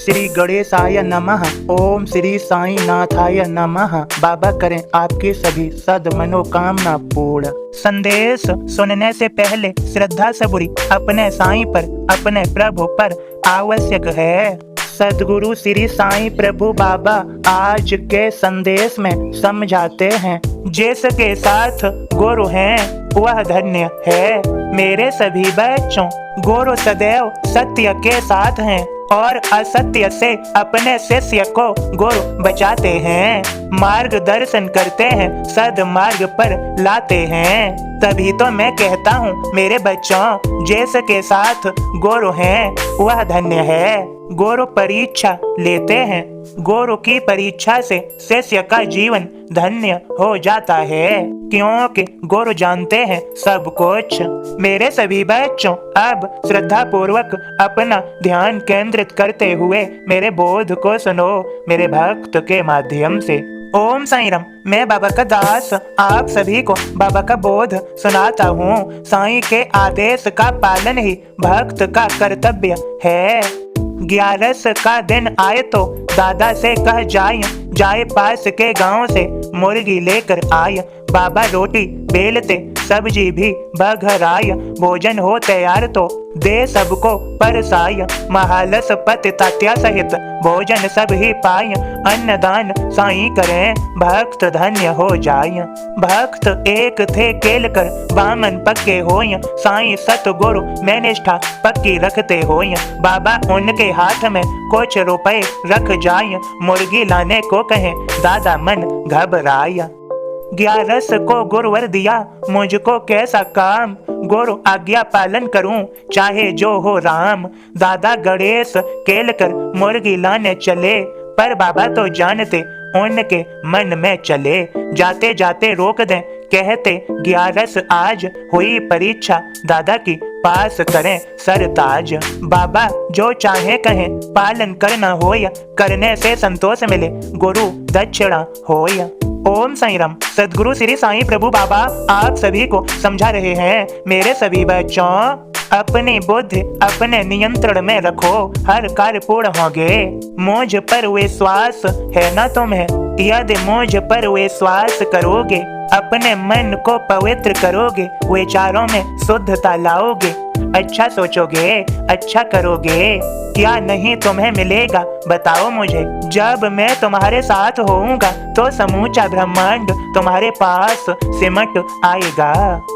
श्री गणेशाय नमः। ओम श्री साईं नाथाय नमः। बाबा करें आपकी सभी सद मनोकामना पूर्ण। संदेश सुनने से पहले श्रद्धा सबूरी अपने साईं पर, अपने प्रभु पर आवश्यक है। सदगुरु श्री साईं प्रभु बाबा आज के संदेश में समझाते हैं, जिसके साथ गुरु हैं वह धन्य है। मेरे सभी बच्चों, गुरु सदैव सत्य के साथ हैं और असत्य से अपने शिष्य को गुरु बचाते हैं, मार्गदर्शन करते हैं, सद्मार्ग पर लाते हैं। तभी तो मैं कहता हूँ मेरे बच्चों, जिसके साथ गुरु हैं वह धन्य है। गुरु परीक्षा लेते हैं, गुरु की परीक्षा से शिष्य का जीवन धन्य हो जाता है, क्योंकि गुरु जानते हैं सब कुछ। मेरे सभी बच्चों, अब श्रद्धा पूर्वक अपना ध्यान केंद्रित करते हुए मेरे बोध को सुनो मेरे भक्त के माध्यम से। ओम साईं राम। मैं बाबा का दास आप सभी को बाबा का बोध सुनाता हूँ। साईं के आदेश का पालन ही भक्त का कर्तव्य है। 11 का दिन आए तो दादा से कह जाए पास के गांव से मुर्गी लेकर आय। बाबा रोटी बेलते, सब्जी भी बघराय। भोजन हो तैयार तो दे सबको परसाय। महालस पति तात्या सहित भोजन सब ही पाय। अन्नदान साईं करें, भक्त धन्य हो जाय। भक्त एक थे केलकर, बामन पक्के होय। साईं सतगुरु में निष्ठा पक्की रखते होय। बाबा उनके हाथ में कुछ रुपए रख जाय। मुर्गी लाने को कहें, दादा मन घबराया। 11 को गुरुवर दिया, मुझको कैसा काम। गुरु आज्ञा पालन करूं, चाहे जो हो राम। दादा गणेश केलकर मुर्गी लाने चले, पर बाबा तो जानते उनके मन में चले। जाते जाते रोक दें, कहते 11 आज हुई परीक्षा। दादा की पास करें सरताज। बाबा जो चाहे कहें, पालन करना होया। करने से संतोष मिले, गुरु दक्षिणा होया। ओम साईं राम। सदगुरु श्री साईं प्रभु बाबा आप सभी को समझा रहे हैं, मेरे सभी बच्चों, अपनी बुद्धि अपने नियंत्रण में रखो, हर कार्य पूर्ण होंगे। मुझ पर विश्वास है ना तुम्हें? यदि मुझ पर विश्वास करोगे, अपने मन को पवित्र करोगे, विचारों में शुद्धता लाओगे, अच्छा सोचोगे, अच्छा करोगे, क्या नहीं तुम्हें मिलेगा बताओ मुझे। जब मैं तुम्हारे साथ होऊंगा तो समूचा ब्रह्मांड तुम्हारे पास सिमट आएगा।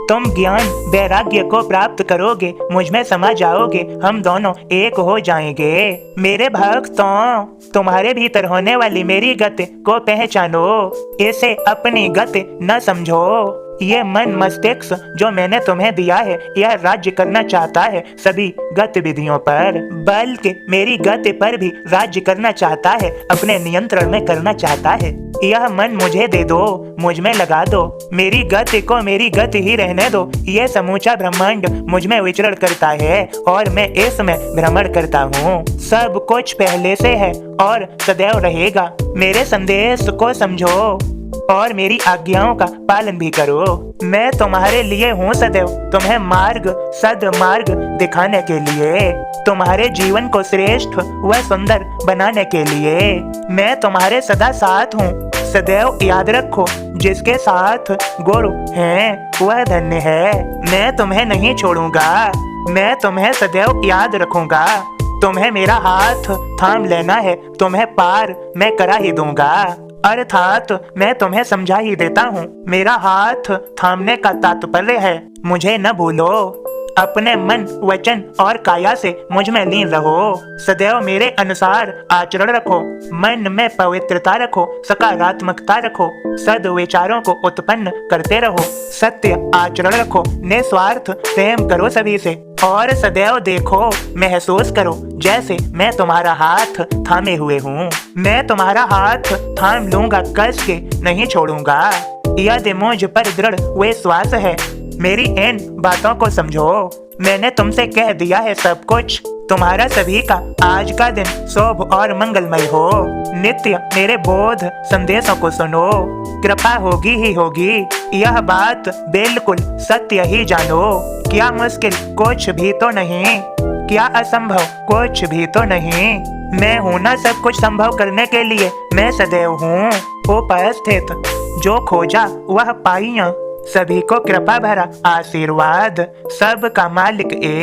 तुम ज्ञान वैराग्य को प्राप्त करोगे, मुझ में समा जाओगे, हम दोनों एक हो जाएंगे। मेरे भक्तों, तुम्हारे भीतर होने वाली मेरी गति को पहचानो, इसे अपनी गति न समझो। ये मन मस्तिष्क जो मैंने तुम्हें दिया है, यह राज्य करना चाहता है सभी गतिविधियों पर, बल्कि मेरी गति पर भी राज्य करना चाहता है, अपने नियंत्रण में करना चाहता है। यह मन मुझे दे दो, मुझ में लगा दो, मेरी गति को मेरी गति ही रहने दो। ये समूचा ब्रह्मांड मुझ में विचरण करता है और मैं इसमें भ्रमण करता हूँ। सब कुछ पहले से है और सदैव रहेगा। मेरे संदेश को समझो और मेरी आज्ञाओं का पालन भी करो। मैं तुम्हारे लिए हूँ सदैव, तुम्हें मार्ग सद्मार्ग दिखाने के लिए, तुम्हारे जीवन को श्रेष्ठ व सुंदर बनाने के लिए। मैं तुम्हारे सदा साथ हूँ, सदैव याद रखो, जिसके साथ गुरु हैं वह धन्य है। मैं तुम्हें नहीं छोड़ूंगा, मैं तुम्हें सदैव याद रखूंगा। तुम्हें मेरा हाथ थाम लेना है, तुम्हें पार मैं करा ही दूंगा। अर्थात मैं तुम्हें समझा ही देता हूँ। मेरा हाथ थामने का तात्पर्य है, मुझे न भूलो, अपने मन वचन और काया से मुझ में लीन रहो। सदैव मेरे अनुसार आचरण रखो, मन में पवित्रता रखो, सकारात्मकता रखो, सद्विचारों को उत्पन्न करते रहो, सत्य आचरण रखो, निस्वार्थ प्रेम करो सभी से, और सदैव देखो, महसूस करो जैसे मैं तुम्हारा हाथ थामे हुए हूँ। मैं तुम्हारा हाथ थाम लूंगा, कस के नहीं छोड़ूंगा। यदि मुझ पर दृढ़ विश्वास है, मेरी इन बातों को समझो। मैंने तुमसे कह दिया है सब कुछ। तुम्हारा सभी का आज का दिन शुभ और मंगलमय हो। नित्य मेरे बोध संदेशों को सुनो, कृपा होगी ही होगी, यह बात बिल्कुल सत्य ही जानो। क्या मुश्किल कुछ भी तो नहीं, क्या असंभव कुछ भी तो नहीं। मैं हूँ ना सब कुछ संभव करने के लिए, मैं सदैव हूँ उपस्थित। जो खोजा वह पाइया, सभी को कृपा भरा आशीर्वाद, सबका मालिक एक।